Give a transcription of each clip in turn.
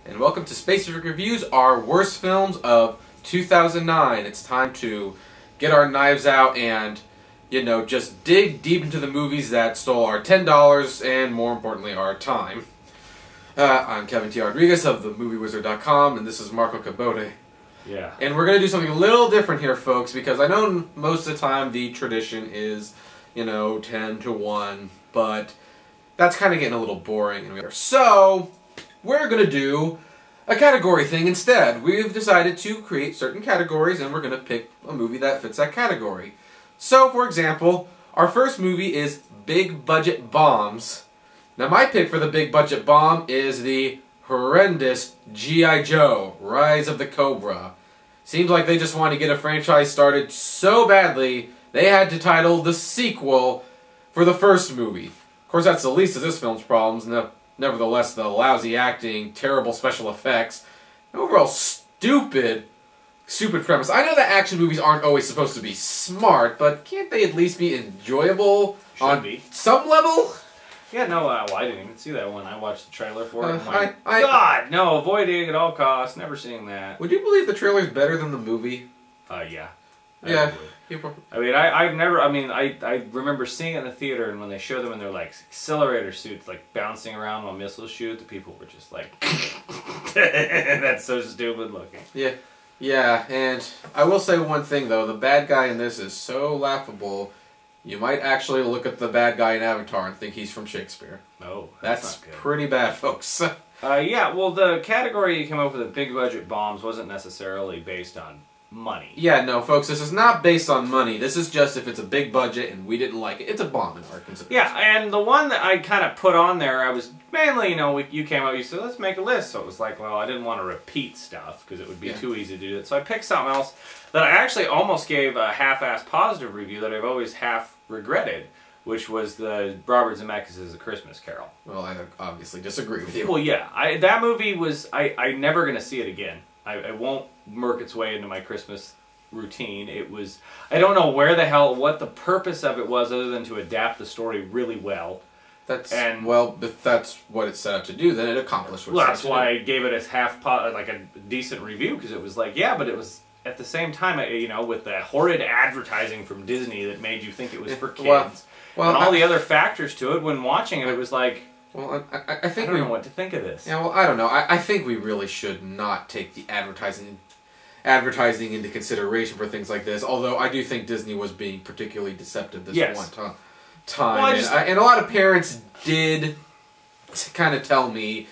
and welcome to Spaceriffic Reviews, our worst films of 2009. It's time to get our knives out and, just dig deep into the movies that stole our $10 and, more importantly, our time. I'm Kevin T. Rodriguez of themoviewizard.com, and this is Marco Cabote. Yeah. And we're going to do something a little different here, folks, because I know most of the time the tradition is, 10 to 1, but that's kind of getting a little boring. So, we're going to do a category thing instead. We've decided to create certain categories, and we're going to pick a movie that fits that category. So, for example, our first movie is Big Budget Bombs. Now, my pick for the Big Budget Bomb is the horrendous G.I. Joe, Rise of the Cobra. Seems like they just wanted to get a franchise started so badly, they had to title the sequel for the first movie. Of course, that's the least of this film's problems. Nevertheless, the lousy acting, terrible special effects, and overall stupid premise. I know that action movies aren't always supposed to be smart, but can't they at least be enjoyable on some level? Yeah, no, well, I didn't even see that one. I watched the trailer for it. God, no, avoiding at all costs. Never seeing that. Would you believe the trailer's better than the movie? Yeah. Yeah. I remember seeing it in the theater, and when they showed them in their accelerator suits, bouncing around while missiles shoot, the people were just like, "That's so stupid looking." Yeah, yeah. And I will say one thing though: the bad guy in this is so laughable. You might actually look at the bad guy in Avatar and think he's from Shakespeare. Oh, that's pretty bad, folks. Yeah. Well, the category you came up with, the big budget bombs, wasn't necessarily based on money. Yeah, no, folks, this is not based on money. This is just if it's a big budget and we didn't like it. It's a bomb in our consideration. Yeah, and the one that I kind of put on there, I was mainly, you came out, you said, let's make a list. So it was like, well, I didn't want to repeat stuff because it would be too easy to do it. So I picked something else that I actually almost gave a half-assed positive review that I've always half regretted, which was the Robert Zemeckis' A Christmas Carol. Well, I obviously disagree with you. Well, yeah, that movie was, I'm never going to see it again. I won't work its way into my Christmas routine. It was, I don't know what the purpose of it was other than to adapt the story really well. If that's what it's set up to do, then it accomplished what that's why I gave it a decent review, because it was but it was at the same time, with the horrid advertising from Disney that made you think it was for kids. Well, and all the other factors to it, when watching it, it was like, well, I think I don't know what to think of this. Yeah, well, I don't know. I think we really should not take the advertising into consideration for things like this. Although I do think Disney was being particularly deceptive this one time. Well, and a lot of parents did kind of tell me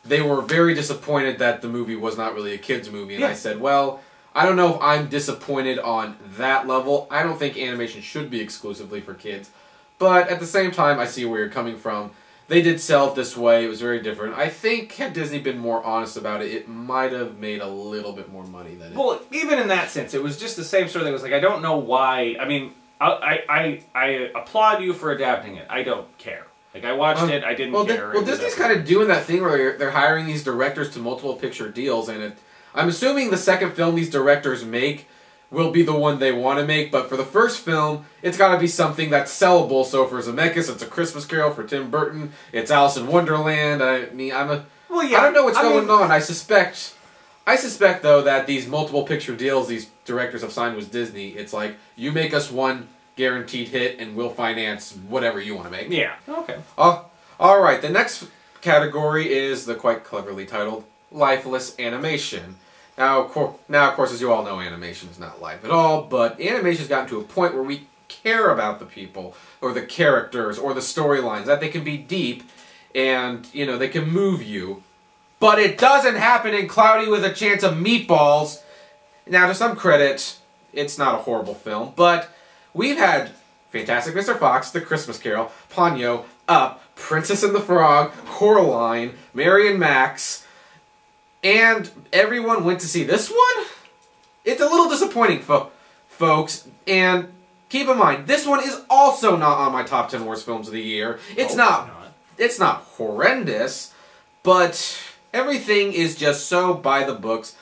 they were very disappointed that the movie was not really a kids movie. And I said, well, I don't know if I'm disappointed on that level. I don't think animation should be exclusively for kids. But at the same time, I see where you're coming from. They did sell it this way. It was very different. I think had Disney been more honest about it, it might have made a little bit more money than it. Well, even in that sense, it was just the same sort of thing. It was like, I don't know why. I mean, I applaud you for adapting it. I don't care. I watched it. I didn't care. Well, Disney's kind of doing that thing where they're hiring these directors to multiple picture deals, and I'm assuming the second film these directors make will be the one they want to make, but for the first film, it's got to be something that's sellable. So for Zemeckis, it's A Christmas Carol. For Tim Burton, it's Alice in Wonderland. I don't know what's going on. I suspect though that these multiple picture deals these directors have signed with Disney, it's like, you make us one guaranteed hit and we'll finance whatever you want to make. Yeah. Okay. Alright, the next category is the quite cleverly titled Lifeless Animation. Now, of course, as you all know, animation is not life at all, but animation's gotten to a point where we care about the people, or the characters, or the storylines, that they can be deep, and, they can move you. But it doesn't happen in Cloudy with a Chance of Meatballs. Now, to some credit, it's not a horrible film, but we've had Fantastic Mr. Fox, The Christmas Carol, Ponyo, Up, Princess and the Frog, Coraline, Mary and Max, and everyone went to see this one? It's a little disappointing, folks. And keep in mind, this one is also not on my top 10 worst films of the year. It's not horrendous, but everything is just so by the books.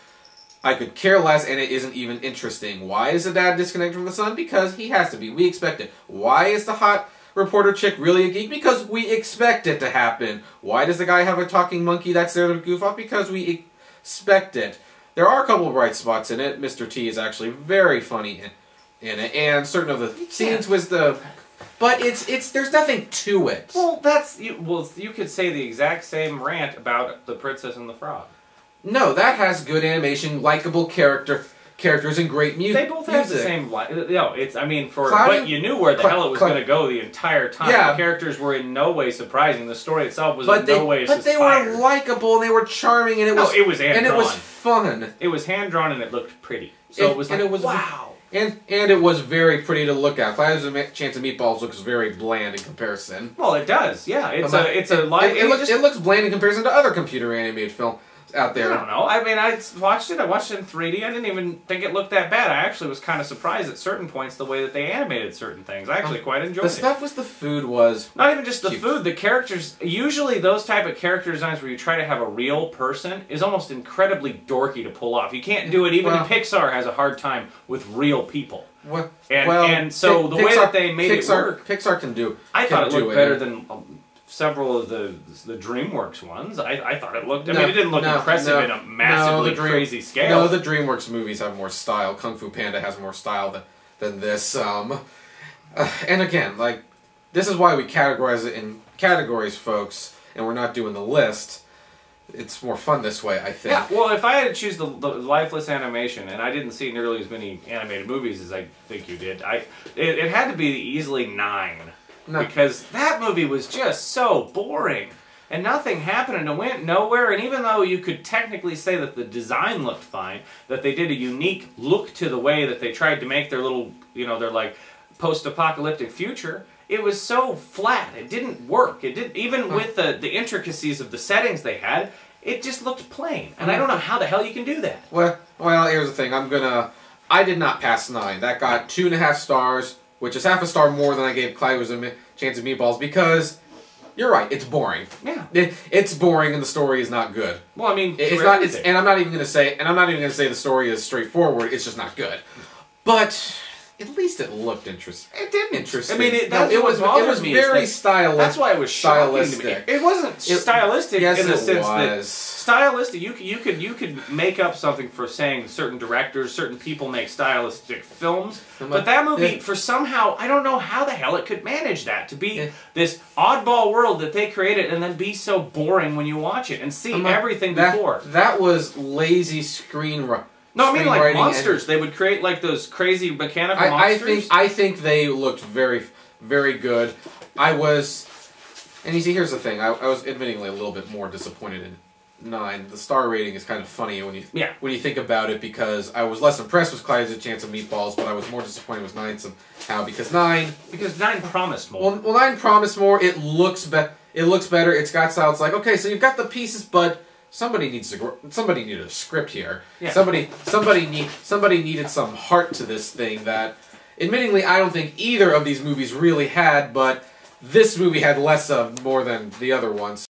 I could care less, and it isn't even interesting. Why is the dad disconnected from the son? Because he has to be. We expect it. Why is the hot reporter chick really a geek? Because we expect it to happen. Why does the guy have a talking monkey that's there to goof off? Because we expect it. There are a couple of bright spots in it. Mr. T is actually very funny in it, and certain of the scenes was the... But there's nothing to it. Well, you could say the exact same rant about The Princess and the Frog. No, that has good animation, likable characters, and great music. They both have the same... No, it's... I mean, but you knew where the hell it was going to go the entire time. Yeah. The characters were in no way surprising. The story itself was in no way But they were likable, and they were charming, and it was... it was hand-drawn. And it was fun. It was hand-drawn, and it looked pretty. So it was like, wow. And it was very pretty to look at. Clouds with a Chance of Meatballs looks very bland in comparison. Well, it does. Yeah, it looks bland in comparison to other computer animated films out there. I don't know. I mean, I watched it in 3D. I didn't even think it looked that bad. I actually was kind of surprised at certain points the way that they animated certain things. I actually quite enjoyed it. The stuff with the food was... Not even just the food. The characters... Usually those type of character designs where you try to have a real person is almost incredibly dorky to pull off. You can't do it. Even Pixar has a hard time with real people. So the way that they made it work... Pixar can do... I thought it looked better than... several of the DreamWorks ones. I thought it looked... I mean, it didn't look impressive in a massively crazy scale. No, the DreamWorks movies have more style. Kung Fu Panda has more style than this. And again, like, this is why we categorize it in categories, folks, and we're not doing the list. It's more fun this way, I think. Yeah, well, if I had to choose the lifeless animation, and I didn't see nearly as many animated movies as I think you did, it had to be easily 9. No. Because that movie was just so boring. And nothing happened and it went nowhere. And even though you could technically say that the design looked fine, that they did a unique look to the way that they tried to make their little, their like post-apocalyptic future, it was so flat. It didn't work. It didn't, even with the intricacies of the settings they had, it just looked plain. And I don't know how the hell you can do that. Well, here's the thing. I did not pass 9. That got 2.5 stars. Which is half a star more than I gave Clyde was a Chance of Meatballs, because you're right, it's boring. Yeah, it's boring and the story is not good. Well, I mean, it's not. And I'm not even going to say the story is straightforward. It's just not good. But at least it looked interesting. It did interesting. I mean, it was very stylistic. That's why it was shocking to me. It wasn't stylistic in the sense that stylistic. You could make up something for saying certain directors, certain people make stylistic films, but that movie, for somehow, I don't know how the hell it could manage that to be this oddball world that they created, and then be so boring when you watch it and see everything before. That was lazy screenwriting. No, I mean like monsters. They would create like those crazy mechanical monsters. I think they looked very, very good. And you see, here's the thing. I was admittingly a little bit more disappointed in 9. The star rating is kind of funny when you think about it, because I was less impressed with Clyde's Chance of Meatballs, but I was more disappointed with 9 somehow, because 9 promised more. Well, 9 promised more. It looks better. It's got style. It's like, okay, so you've got the pieces, but somebody needed a script here. Yeah. Somebody needed some heart to this thing that, admittingly, I don't think either of these movies really had, but this movie had more than the other ones.